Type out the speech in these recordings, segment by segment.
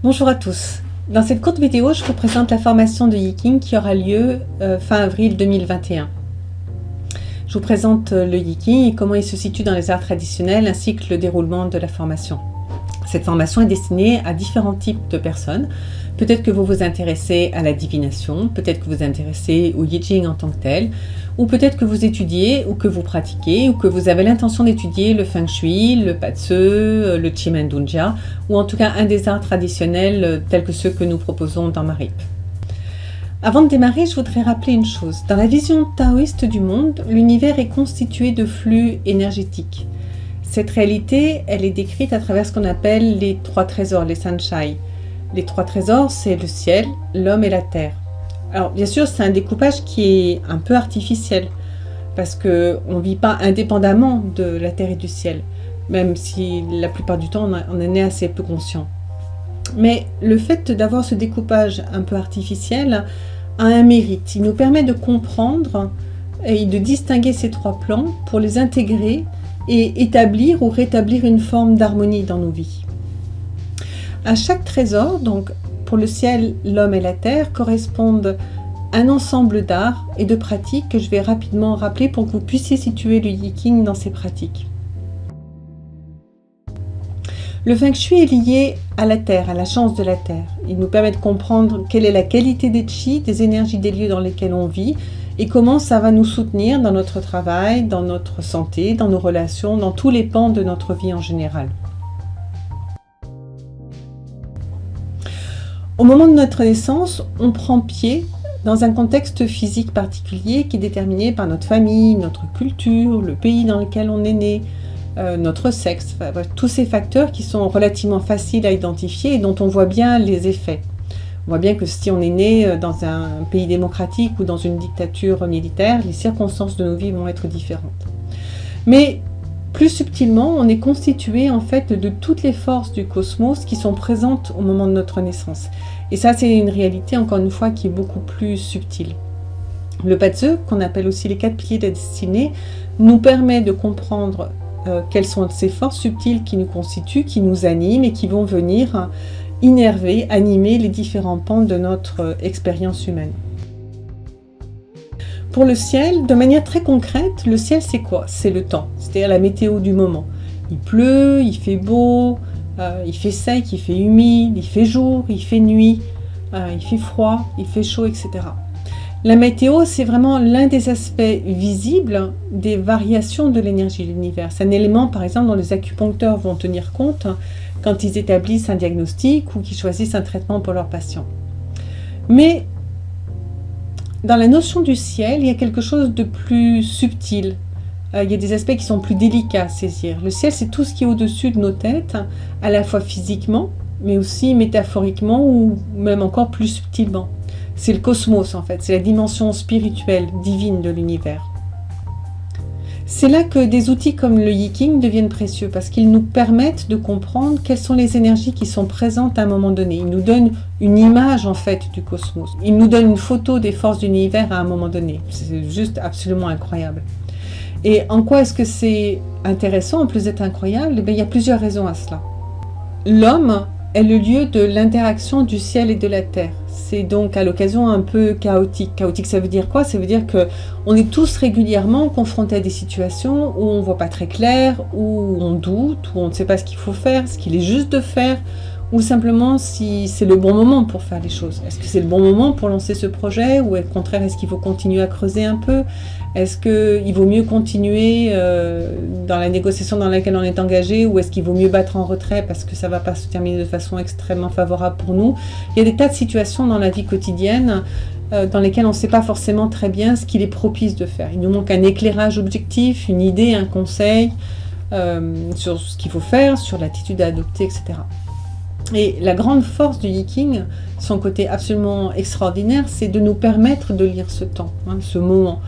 Bonjour à tous. Dans cette courte vidéo, je vous présente la formation de Yiking qui aura lieu fin avril 2021. Je vous présente le Yiking et comment il se situe dans les arts traditionnels ainsi que le déroulement de la formation. Cette formation est destinée à différents types de personnes. Peut-être que vous vous intéressez à la divination, peut-être que vous vous intéressez au Yijing en tant que tel, ou peut-être que vous étudiez ou que vous pratiquez ou que vous avez l'intention d'étudier le Feng Shui, le Patse, le Chimendunjia, ou en tout cas un des arts traditionnels tels que ceux que nous proposons dans Marip. Avant de démarrer, je voudrais rappeler une chose. Dans la vision taoïste du monde, l'univers est constitué de flux énergétiques. Cette réalité, elle est décrite à travers ce qu'on appelle les trois trésors, les Sanshai. Les trois trésors, c'est le ciel, l'homme et la terre. Alors, bien sûr, c'est un découpage qui est un peu artificiel, parce qu'on ne vit pas indépendamment de la terre et du ciel, même si la plupart du temps, on en est assez peu conscient. Mais le fait d'avoir ce découpage un peu artificiel a un mérite. Il nous permet de comprendre et de distinguer ces trois plans pour les intégrer et établir ou rétablir une forme d'harmonie dans nos vies. À chaque trésor, donc pour le ciel, l'homme et la terre, correspondent un ensemble d'arts et de pratiques que je vais rapidement rappeler pour que vous puissiez situer le Yiking dans ces pratiques. Le Feng Shui est lié à la terre, à la chance de la terre. Il nous permet de comprendre quelle est la qualité des chi, des énergies des lieux dans lesquels on vit, et comment ça va nous soutenir dans notre travail, dans notre santé, dans nos relations, dans tous les pans de notre vie en général. Au moment de notre naissance, on prend pied dans un contexte physique particulier qui est déterminé par notre famille, notre culture, le pays dans lequel on est né, notre sexe, enfin, tous ces facteurs qui sont relativement faciles à identifier et dont on voit bien les effets. On voit bien que si on est né dans un pays démocratique ou dans une dictature militaire, les circonstances de nos vies vont être différentes. Mais plus subtilement, on est constitué en fait de toutes les forces du cosmos qui sont présentes au moment de notre naissance. Et ça, c'est une réalité, encore une fois, qui est beaucoup plus subtile. Le Patse, qu'on appelle aussi les 4 piliers de la destinée, nous permet de comprendre quelles sont ces forces subtiles qui nous constituent, qui nous animent et qui vont venir innerver, animer les différents pans de notre expérience humaine. Pour le ciel, de manière très concrète, le ciel c'est quoi? C'est le temps, c'est-à-dire la météo du moment. Il pleut, il fait beau, il fait sec, il fait humide, il fait jour, il fait nuit, il fait froid, il fait chaud, etc. La météo, c'est vraiment l'un des aspects visibles des variations de l'énergie de l'univers. C'est un élément, par exemple, dont les acupuncteurs vont tenir compte quand ils établissent un diagnostic ou qu'ils choisissent un traitement pour leurs patients. Mais dans la notion du ciel, il y a quelque chose de plus subtil. Il y a des aspects qui sont plus délicats à saisir. Le ciel, c'est tout ce qui est au-dessus de nos têtes, à la fois physiquement, mais aussi métaphoriquement ou même encore plus subtilement. C'est le cosmos en fait, c'est la dimension spirituelle, divine de l'univers. C'est là que des outils comme le Yiking deviennent précieux parce qu'ils nous permettent de comprendre quelles sont les énergies qui sont présentes à un moment donné. Ils nous donnent une image en fait du cosmos. Ils nous donnent une photo des forces de l'univers à un moment donné. C'est juste absolument incroyable. Et en quoi est-ce que c'est intéressant en plus d'être incroyable? Il y a plusieurs raisons à cela. L'homme est le lieu de l'interaction du ciel et de la terre. C'est donc à l'occasion un peu chaotique. Chaotique, ça veut dire quoi? Ça veut dire qu'on est tous régulièrement confrontés à des situations où on ne voit pas très clair, où on doute, où on ne sait pas ce qu'il faut faire, ce qu'il est juste de faire, ou simplement si c'est le bon moment pour faire les choses. Est-ce que c'est le bon moment pour lancer ce projet, ou au contraire, est-ce qu'il faut continuer à creuser un peu? Est-ce qu'il vaut mieux continuer dans la négociation dans laquelle on est engagé, ou est-ce qu'il vaut mieux battre en retrait parce que ça ne va pas se terminer de façon extrêmement favorable pour nous? Il y a des tas de situations dans la vie quotidienne dans lesquelles on ne sait pas forcément très bien ce qu'il est propice de faire. Il nous manque un éclairage objectif, une idée, un conseil sur ce qu'il faut faire, sur l'attitude à adopter, etc. Et la grande force du Yiking, son côté absolument extraordinaire, c'est de nous permettre de lire ce temps, ce moment.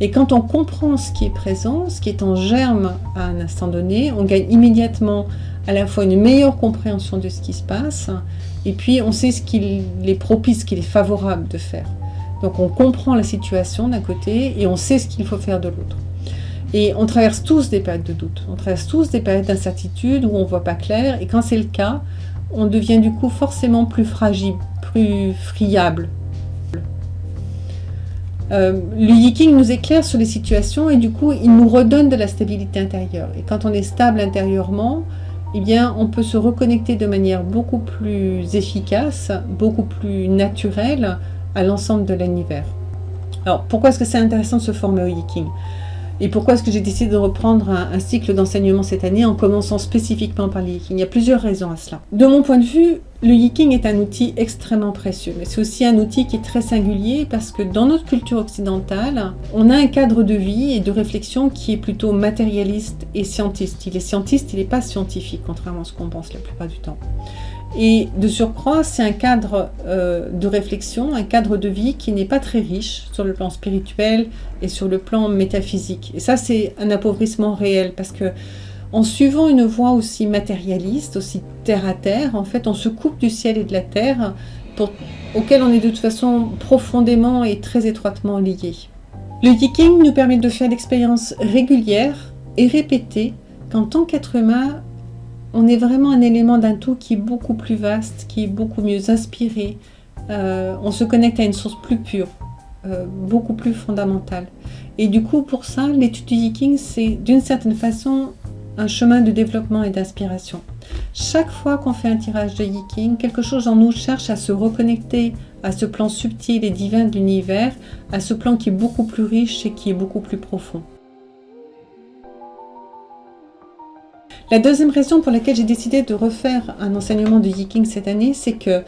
Et quand on comprend ce qui est présent, ce qui est en germe à un instant donné, on gagne immédiatement à la fois une meilleure compréhension de ce qui se passe, et puis on sait ce qu'il est propice, ce qu'il est favorable de faire. Donc on comprend la situation d'un côté, et on sait ce qu'il faut faire de l'autre. Et on traverse tous des périodes de doute, on traverse tous des périodes d'incertitude où on ne voit pas clair, et quand c'est le cas, on devient du coup forcément plus fragile, plus friable. Le Yiking nous éclaire sur les situations et du coup il nous redonne de la stabilité intérieure. Et quand on est stable intérieurement, eh bien, on peut se reconnecter de manière beaucoup plus efficace, beaucoup plus naturelle à l'ensemble de l'univers. Alors pourquoi est-ce que c'est intéressant de se former au Yiking ? Et pourquoi est-ce que j'ai décidé de reprendre un cycle d'enseignement cette année en commençant spécifiquement par le Yiking ? Il y a plusieurs raisons à cela. De mon point de vue, le Yiking est un outil extrêmement précieux, mais c'est aussi un outil qui est très singulier parce que dans notre culture occidentale, on a un cadre de vie et de réflexion qui est plutôt matérialiste et scientiste. Il est scientiste, il n'est pas scientifique, contrairement à ce qu'on pense la plupart du temps. Et de surcroît, c'est un cadre de réflexion, un cadre de vie qui n'est pas très riche sur le plan spirituel et sur le plan métaphysique. Et ça, c'est un appauvrissement réel parce que en suivant une voie aussi matérialiste, aussi terre à terre, en fait, on se coupe du ciel et de la terre auquel on est de toute façon profondément et très étroitement lié. Le Yiking nous permet de faire l'expérience régulière et répétée qu'en tant qu'être humain, on est vraiment un élément d'un tout qui est beaucoup plus vaste, qui est beaucoup mieux inspiré. On se connecte à une source plus pure, beaucoup plus fondamentale. Et du coup, pour ça, l'étude du Yiking, c'est d'une certaine façon un chemin de développement et d'inspiration. Chaque fois qu'on fait un tirage de Yiking, quelque chose en nous cherche à se reconnecter à ce plan subtil et divin de l'univers, à ce plan qui est beaucoup plus riche et qui est beaucoup plus profond. La deuxième raison pour laquelle j'ai décidé de refaire un enseignement de Yiking cette année, c'est que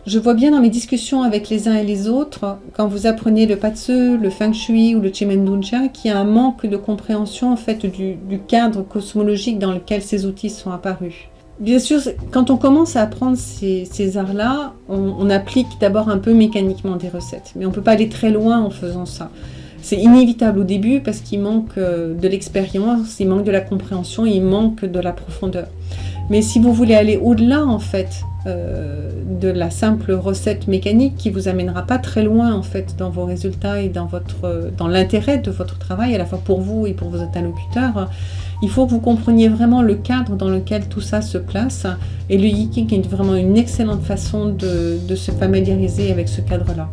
je vois bien dans mes discussions avec les uns et les autres, quand vous apprenez le Patse, le Feng Shui ou le Chimenduncha, qu'il y a un manque de compréhension en fait du cadre cosmologique dans lequel ces outils sont apparus. Bien sûr, quand on commence à apprendre ces arts-là, on applique d'abord un peu mécaniquement des recettes, mais on ne peut pas aller très loin en faisant ça. C'est inévitable au début parce qu'il manque de l'expérience, il manque de la compréhension, il manque de la profondeur. Mais si vous voulez aller au-delà en fait de la simple recette mécanique qui vous amènera pas très loin en fait dans vos résultats et dans l'intérêt de votre travail à la fois pour vous et pour vos interlocuteurs, il faut que vous compreniez vraiment le cadre dans lequel tout ça se place. Et le Yiking est vraiment une excellente façon de se familiariser avec ce cadre-là.